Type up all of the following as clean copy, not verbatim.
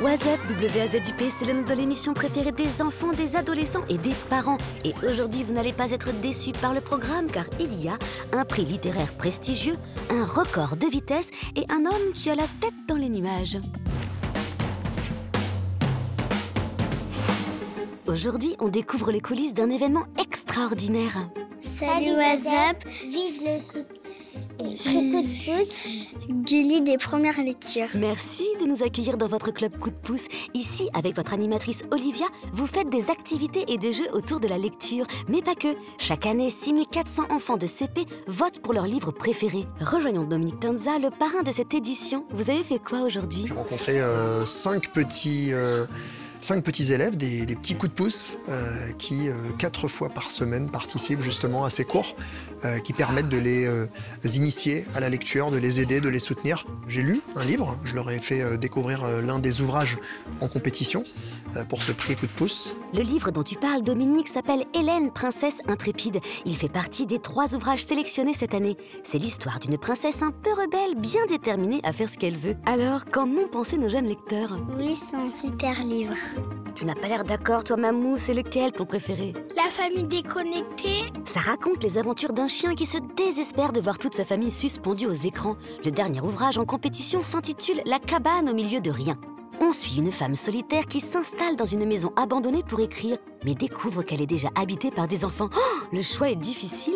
What's Up, WAZUP, c'est le nom de l'émission préférée des enfants, des adolescents et des parents. Et aujourd'hui, vous n'allez pas être déçus par le programme car il y a un prix littéraire prestigieux, un record de vitesse et un homme qui a la tête dans les nuages. Aujourd'hui, on découvre les coulisses d'un événement extraordinaire. Salut What's Up, vive le coup de pouce, Gulli des premières lectures. Merci de nous accueillir dans votre club Coup de pouce. Ici, avec votre animatrice Olivia, vous faites des activités et des jeux autour de la lecture. Mais pas que. Chaque année, 6400 enfants de CP votent pour leur livre préféré. Rejoignons Dominique Tanza, le parrain de cette édition. Vous avez fait quoi aujourd'hui? J'ai rencontré 5 petits élèves, des petits coups de pouce qui 4 fois par semaine participent justement à ces cours qui permettent de les initier à la lecture, de les aider, de les soutenir. J'ai lu un livre, je leur ai fait découvrir l'un des ouvrages en compétition pour ce prix coup de pouce. Le livre dont tu parles, Dominique, s'appelle Hélène, princesse intrépide. Il fait partie des 3 ouvrages sélectionnés cette année. C'est l'histoire d'une princesse un peu rebelle, bien déterminée à faire ce qu'elle veut. Alors, qu'en ont pensé nos jeunes lecteurs? Oui, c'est un super livre. Tu n'as pas l'air d'accord, toi, Mamou. C'est lequel ton préféré? La famille déconnectée. Ça raconte les aventures d'un chien qui se désespère de voir toute sa famille suspendue aux écrans. Le dernier ouvrage en compétition s'intitule La cabane au milieu de rien. On suit une femme solitaire qui s'installe dans une maison abandonnée pour écrire, mais découvre qu'elle est déjà habitée par des enfants. Oh, le choix est difficile.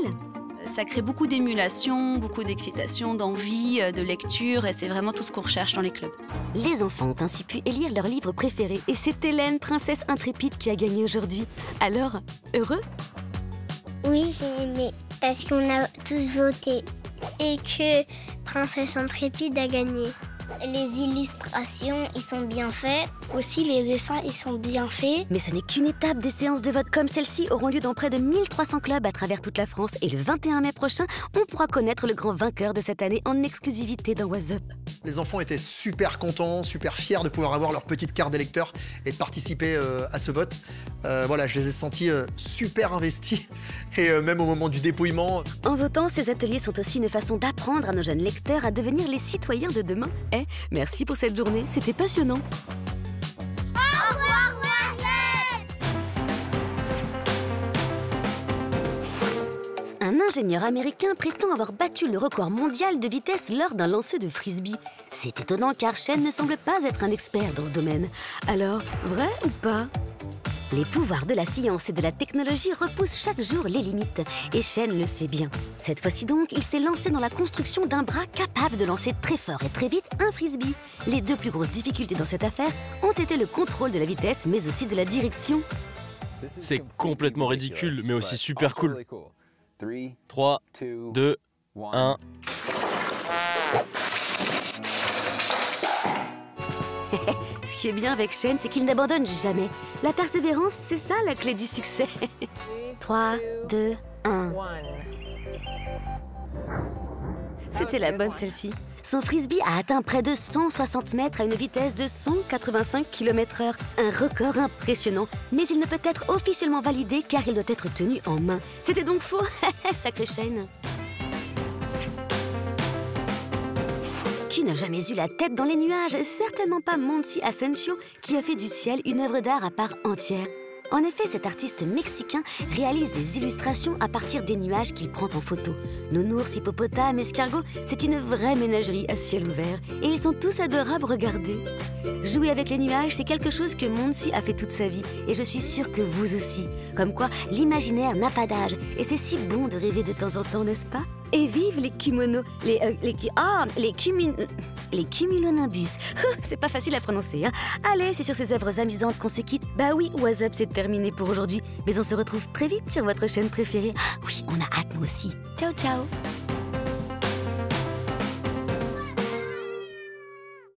Ça crée beaucoup d'émulation, beaucoup d'excitation, d'envie, de lecture, et c'est vraiment tout ce qu'on recherche dans les clubs. Les enfants ont ainsi pu élire leur livre préféré, et c'est Hélène, princesse intrépide, qui a gagné aujourd'hui. Alors, heureux? Oui, j'ai aimé, parce qu'on a tous voté et que Princesse Intrépide a gagné. Les illustrations, ils sont bien faits. Aussi, les dessins, ils sont bien faits. Mais ce n'est qu'une étape. Des séances de vote comme celle-ci auront lieu dans près de 1300 clubs à travers toute la France. Et le 21 mai prochain, on pourra connaître le grand vainqueur de cette année en exclusivité dans What's Up. Les enfants étaient super contents, super fiers de pouvoir avoir leur petite carte d'électeur et de participer à ce vote. Voilà, je les ai sentis super investis et même au moment du dépouillement. En votant, ces ateliers sont aussi une façon d'apprendre à nos jeunes lecteurs à devenir les citoyens de demain. Merci pour cette journée, c'était passionnant. Au revoir, What's Up. Un ingénieur américain prétend avoir battu le record mondial de vitesse lors d'un lancer de frisbee. C'est étonnant car Shane ne semble pas être un expert dans ce domaine. Alors, vrai ou pas? Les pouvoirs de la science et de la technologie repoussent chaque jour les limites. Et Shane le sait bien. Cette fois-ci donc, il s'est lancé dans la construction d'un bras capable de lancer très fort et très vite un frisbee. Les 2 plus grosses difficultés dans cette affaire ont été le contrôle de la vitesse, mais aussi de la direction. C'est complètement ridicule, mais aussi super cool. 3, 2, 1... Ce qui est bien avec Shane, c'est qu'il n'abandonne jamais. La persévérance, c'est ça la clé du succès. 3, 2, 1... C'était la bonne celle-ci. Son frisbee a atteint près de 160 mètres à une vitesse de 185 km/h. Un record impressionnant, mais il ne peut être officiellement validé car il doit être tenu en main. C'était donc faux. Sacré Shane. Qui n'a jamais eu la tête dans les nuages? Certainement pas Monty Asensio, qui a fait du ciel une œuvre d'art à part entière. En effet, cet artiste mexicain réalise des illustrations à partir des nuages qu'il prend en photo. Nounours, hippopotames, escargots, c'est une vraie ménagerie à ciel ouvert. Et ils sont tous adorables, regardez. Jouer avec les nuages, c'est quelque chose que Monty a fait toute sa vie. Et je suis sûre que vous aussi. Comme quoi, l'imaginaire n'a pas d'âge. Et c'est si bon de rêver de temps en temps, n'est-ce pas? Et vive les kimonos, les cumulonimbus. C'est pas facile à prononcer, hein. Allez, c'est sur ces œuvres amusantes qu'on se quitte. Bah oui, What's Up, c'est terminé pour aujourd'hui. Mais on se retrouve très vite sur votre chaîne préférée. Oui, on a hâte, nous aussi. Ciao, ciao.